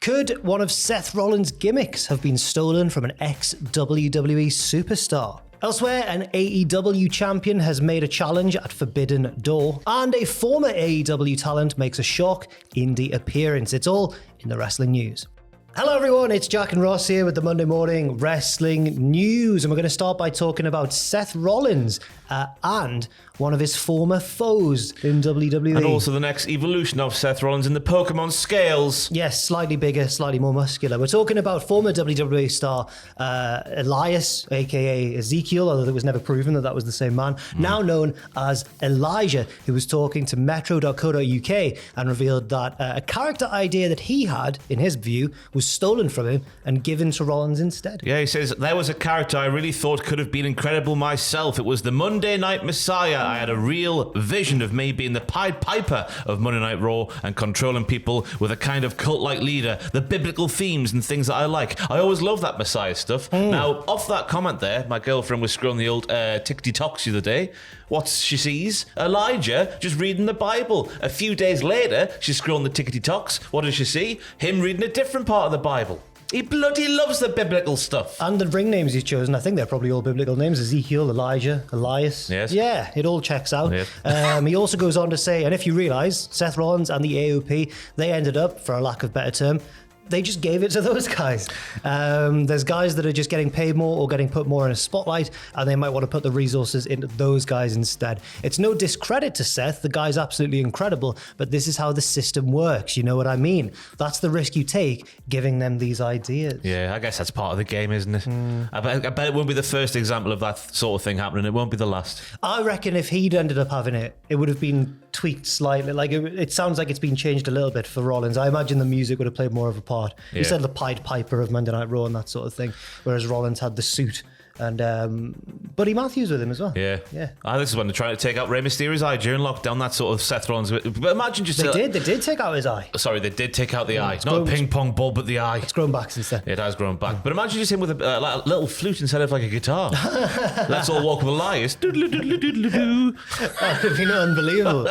Could one of Seth Rollins' gimmicks have been stolen from an ex-WWE superstar? Elsewhere, an AEW champion has made a challenge at Forbidden Door, and a former AEW talent makes a shock Indy appearance. It's all in the wrestling news. Hello everyone, it's Jack and Ross here with the Monday Morning Wrestling News, and we're going to start by talking about Seth Rollins and one of his former foes in WWE. And also the next evolution of Seth Rollins in the Pokemon scales. Yes, slightly bigger, slightly more muscular. We're talking about former WWE star Elias, aka Ezekiel, although it was never proven that was the same man, now known as Elijah, who was talking to Metro.co.uk and revealed that a character idea that he had, in his view, was stolen from him and given to Rollins instead. Yeah, he says, there was a character I really thought could have been incredible myself. It was the Monday Night Messiah. I had a real vision of me being the Pied Piper of Monday Night Raw and controlling people with a kind of cult-like leader, the biblical themes and things that I like. I always love that Messiah stuff. Now, off that comment there, my girlfriend was scrolling the old TikToks the other day. What she sees? Elijah just reading the Bible. A few days later, she's scrolling the TikToks. What does she see? Him reading a different part of the Bible. He bloody loves the biblical stuff. And the ring names he's chosen, I think they're probably all biblical names. Ezekiel, Elijah, Elias. Yes. Yeah, it all checks out. Yes. He also goes on to say, and if you realise, Seth Rollins and the AOP, they ended up, for a lack of better term, they just gave it to those guys. There's guys that are just getting paid more or getting put more in a spotlight, and they might want to put the resources into those guys instead. It's no discredit to Seth. The guy's absolutely incredible, but this is how the system works. You know what I mean? That's the risk you take, giving them these ideas. Yeah, I guess that's part of the game, isn't it? I bet it won't be the first example of that sort of thing happening. It won't be the last. I reckon if he'd ended up having it, it would have been tweaked slightly. Like it sounds like it's been changed a little bit for Rollins. I imagine the music would have played more of a part. He said the Pied Piper of Monday Night Raw and that sort of thing, whereas Rollins had the suit and Buddy Matthews with him as well. Yeah. This is when they're trying to take out Rey Mysterio's eye during lockdown, that sort of Seth Rollins. But imagine just... They did take out his eye. Sorry, they did take out the eye. Not a ping pong ball, but the eye. It's grown back since then. It has grown back. But imagine just him with a little flute instead of like a guitar. Let's all walk with Elias. That would have been unbelievable.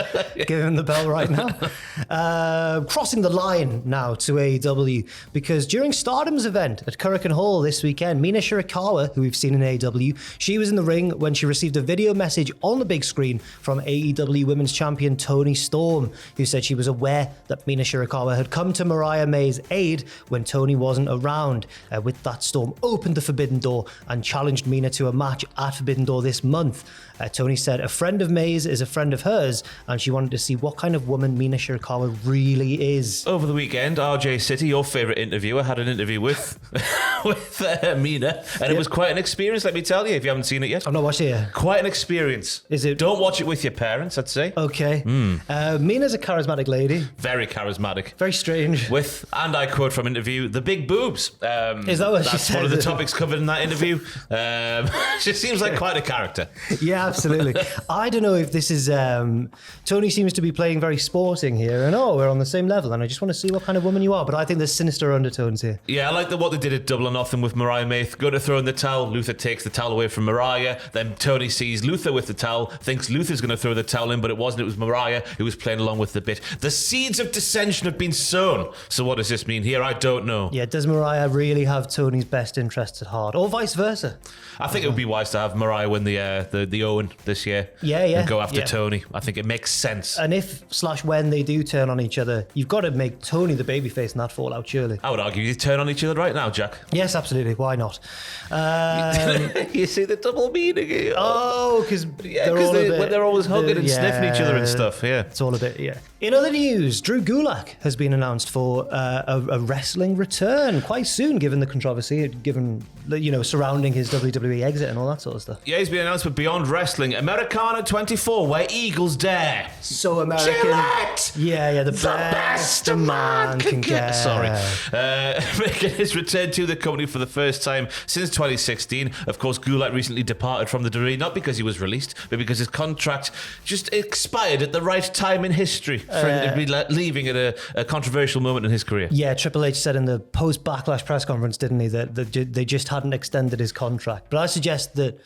Give him the bell right now. Crossing the line now to AEW, because during Stardom's event at Kurikan Hall this weekend, Mina Shirakawa, who we've seen in AEW, she was in the ring when she received a video message on the big screen from AEW Women's Champion Toni Storm, who said she was aware that Mina Shirakawa had come to Mariah May's aid when Toni wasn't around. With that, Storm opened the Forbidden Door and challenged Mina to a match at Forbidden Door this month. Toni said a friend of May's is a friend of hers, and she wanted to see what kind of woman Mina Shirakawa really is. Over the weekend, RJ City, your favourite interviewer, had an interview with Mina, and it was quite an experience, let me tell you, if you haven't seen it yet. I've not watched it yet. Quite an experience. Is it? Don't watch it with your parents, I'd say. Okay. Mina's a charismatic lady. Very charismatic. Very strange. With, and I quote from interview, the big boobs. Is that what she said? That's one of the topics covered in that interview. She seems like quite a character. Yeah, absolutely. I don't know if this is... Toni seems to be playing very sporting here, and we're on the same level, and I just want to see what kind of woman you are, but I think there's sinister undertones here. Yeah, I like what they did at Double or Nothing with Mariah May. Go to throw in the towel, Luther takes the towel away from Mariah, then Toni sees Luther with the towel, thinks Luther's going to throw the towel in, but it wasn't, it was Mariah who was playing along with the bit. The seeds of dissension have been sown. So what does this mean here? I don't know. Yeah, does Mariah really have Toni's best interests at heart, or vice versa? I think it would be wise to have Mariah win the Owen this year. Yeah. And go after Toni. I think it makes sense. And if/when they do turn on each other, you've got to make Toni the babyface in that fallout, surely. I would argue you turn on each other right now, Jack. Yes, absolutely. Why not? You see the double meaning here. Oh, because they're always hugging and sniffing each other and stuff. Yeah, it's all a bit. Yeah. In other news, Drew Gulak has been announced for a wrestling return quite soon, given the controversy, surrounding his WWE exit and all that sort of stuff. Yeah, he's been announced for Beyond Wrestling, Americana 24, where Eagles dare. So American. Gillette! Yeah, the best a man can get. Sorry. Making his return to the company for the first time since 2016. Of course, Gulak recently departed from the WWE, not because he was released, but because his contract just expired at the right time in history for him to be leaving at a controversial moment in his career. Yeah, Triple H said in the post-Backlash press conference, didn't he, that they just hadn't extended his contract. But I suggest that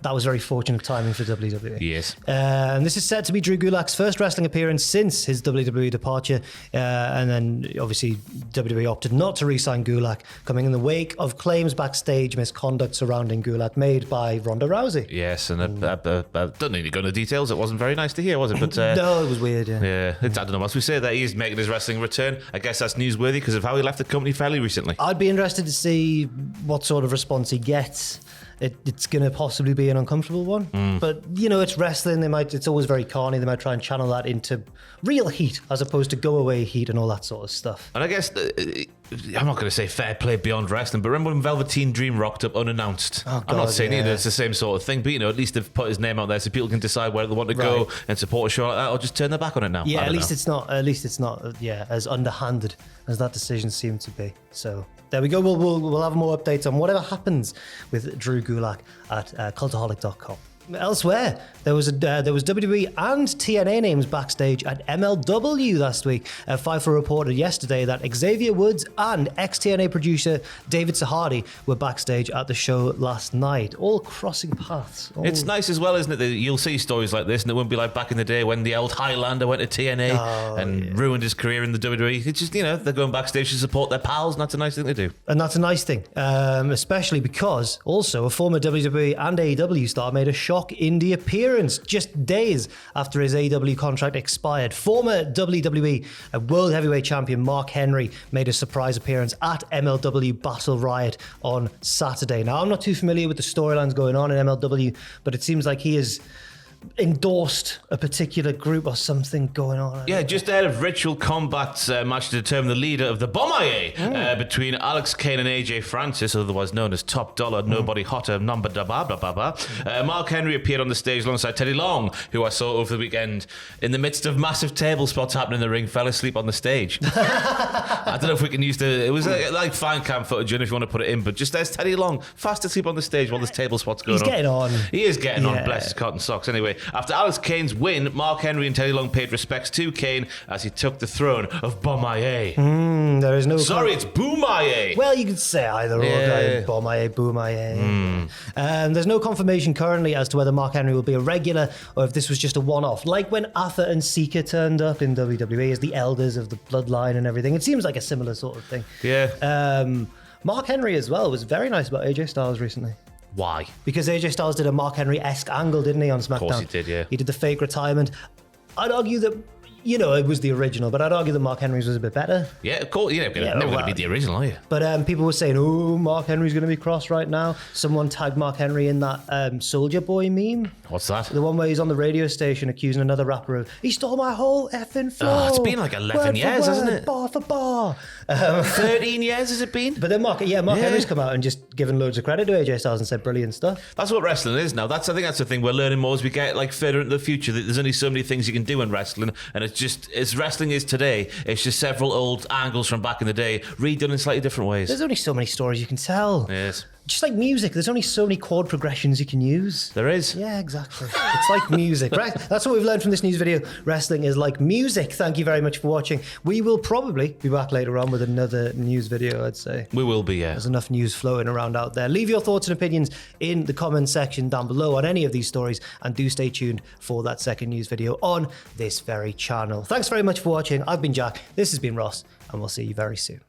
that was very fortunate timing for WWE. Yes. And this is set to be Drew Gulak's first wrestling appearance since his WWE departure. And then, obviously, WWE opted not to re-sign Gulak, coming in the wake of claims backstage misconduct surrounding Gulak made by Ronda Rousey. Yes, and I don't need to go into details. It wasn't very nice to hear, was it? But No, it was weird, yeah. yeah, I don't know. As we say that he's making his wrestling return, I guess that's newsworthy because of how he left the company fairly recently. I'd be interested to see what sort of response he gets. It's going to possibly be an uncomfortable one. But, you know, it's wrestling. It's always very corny. They might try and channel that into real heat as opposed to go away heat and all that sort of stuff. And I guess, I'm not going to say fair play beyond wrestling, but remember when Velveteen Dream rocked up unannounced? Oh, God, I'm not saying yeah. either it's the same sort of thing, but, you know, at least they've put his name out there so people can decide whether they want to go and support a show like that or just turn their back on it now. Yeah, at least it's not as underhanded as that decision seemed to be. So there we go. We'll have more updates on whatever happens with Drew Gulak at cultaholic.com. Elsewhere, there was WWE and TNA names backstage at MLW last week. FIFA reported yesterday that Xavier Woods and ex-TNA producer David Sahadi were backstage at the show last night, all crossing paths. It's nice as well, isn't it, that you'll see stories like this and it won't be like back in the day when the old Highlander went to TNA and ruined his career in the WWE. It's just, you know, they're going backstage to support their pals, and that's a nice thing to do. And that's a nice thing, especially because also a former WWE and AEW star made a shock Indy appearance just days after his AEW contract expired. Former WWE World Heavyweight Champion Mark Henry made a surprise appearance at MLW Battle Riot on Saturday. Now, I'm not too familiar with the storylines going on in MLW, but it seems like he is endorsed a particular group or something going on. Yeah, just ahead of Ritual Combat's match to determine the leader of the Bomaye between Alex Kane and AJ Francis, otherwise known as Top Dollar, Nobody Hotter, Number da ba ba ba ba. Mark Henry appeared on the stage alongside Teddy Long, who I saw over the weekend in the midst of massive table spots happening in the ring, fell asleep on the stage. I don't know if we can use it was like fine cam footage, if you want to put it in, but just there's Teddy Long fast asleep on the stage while there's table spots going on. He's getting on. He is getting on, bless his cotton socks. Anyway, after Alex Kane's win, Mark Henry and Teddy Long paid respects to Kane as he took the throne of Bomaye. There is no... Sorry, it's Boomaye. Well, you could say either or. Bomaye, Boomaye. There's no confirmation currently as to whether Mark Henry will be a regular or if this was just a one-off. Like when Arthur and Sika turned up in WWE as the elders of the bloodline and everything. It seems like a similar sort of thing. Yeah. Mark Henry as well was very nice about AJ Styles recently. Why? Because AJ Styles did a Mark Henry-esque angle, didn't he, on SmackDown? Of course he did, yeah. He did the fake retirement. I'd argue that, you know, it was the original, but I'd argue that Mark Henry's was a bit better. Yeah, of course. You're never going to be the original, are you? But people were saying, oh, Mark Henry's going to be cross right now. Someone tagged Mark Henry in that Soldier Boy meme. What's that? The one where he's on the radio station accusing another rapper of, he stole my whole effing flow. It's been like 11 years, hasn't it? Bar for bar. 13 years has it been? But then Mark Henry's come out and just given loads of credit to AJ Styles and said brilliant stuff. That's what wrestling is now. I think that's the thing we're learning more as we get like further into the future. That there's only so many things you can do in wrestling, and it's just as wrestling is today. It's just several old angles from back in the day redone in slightly different ways. There's only so many stories you can tell. Yes. Just like music, there's only so many chord progressions you can use. There is. Yeah, exactly. It's like music, right? That's what we've learned from this news video. Wrestling is like music. Thank you very much for watching. We will probably be back later on with another news video, I'd say. We will be, yeah. There's enough news floating around out there. Leave your thoughts and opinions in the comment section down below on any of these stories, and do stay tuned for that second news video on this very channel. Thanks very much for watching. I've been Jack. This has been Ross, and we'll see you very soon.